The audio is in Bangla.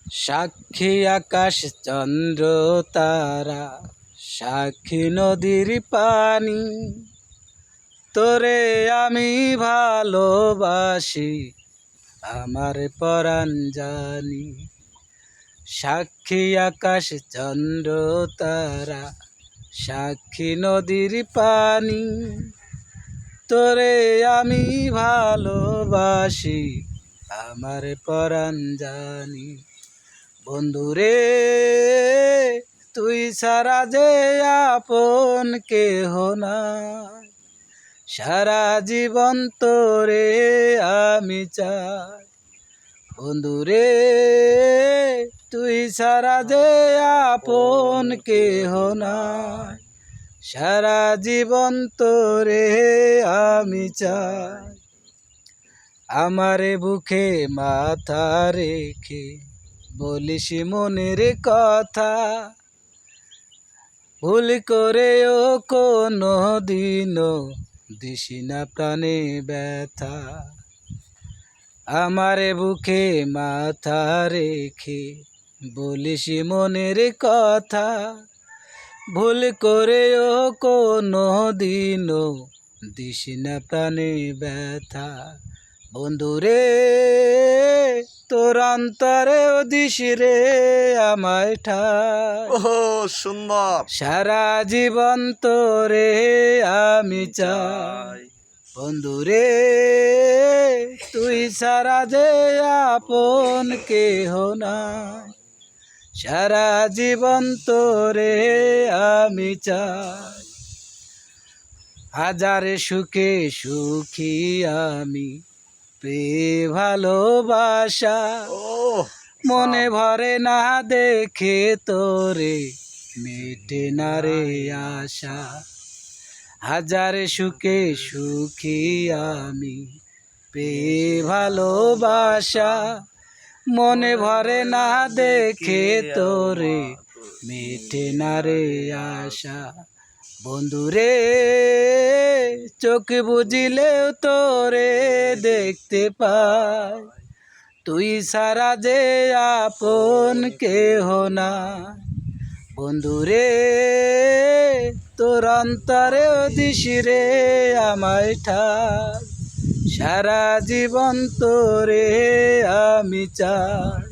সাক্ষী আকাশ চন্দ্র তারা, সাক্ষী নদীর পানি, তোরে আমি ভালোবাসি আমার পরাণ জানি। সাক্ষী আকাশ চন্দ্র তারা, সাক্ষী নদীর পানি, তোরে আমি ভালোবাসি আমার পরাণ জানি। বন্ধুরে তুই সারা যে আপন কেহ না, সারা জীবন তোরে আমি চাই। বন্ধুরে তুই সারা যে আপন কেহ না, সারা জীবন তোরে আমি চাই। আমারে বুকে মাথা রেখে বলিস মনের কথা, ভুল করেও কোনো দিনও দিসি না প্রাণে ব্যথা। আমারে বুকে মাথা রেখে বলিস মনের কথা, ভুল করেও কোনো দিনও দিসি না প্রাণে ব্যথা। বন্ধুরে তোর অন্তরেও দিস রে আমায় ঠাই। ও সুন্দর। সারা জীবন তোরে আমি চাই। বন্ধুরে তুই সারা যে আপন কেহ নাই, সারা জীবন তোরে আমি চাই। হাজার সুখে সুখী আমি ভালোবাসা, মনে ভরে না দেখে তোরে মেটে না রে আশা। হাজার সুখে সুখী আমি ভালোবাসা, মনে ভরে না দেখে তোরে মেটে না রে আশা। বন্ধুরে চোখ বুঝিলেও তোরে দেখতে পাই, তুই সারা যে আপন কেহ না। বন্ধুরে তোর অন্তরেও দিস রে আমায় ঠাই, সারা জীবন তোরে আমি চাই।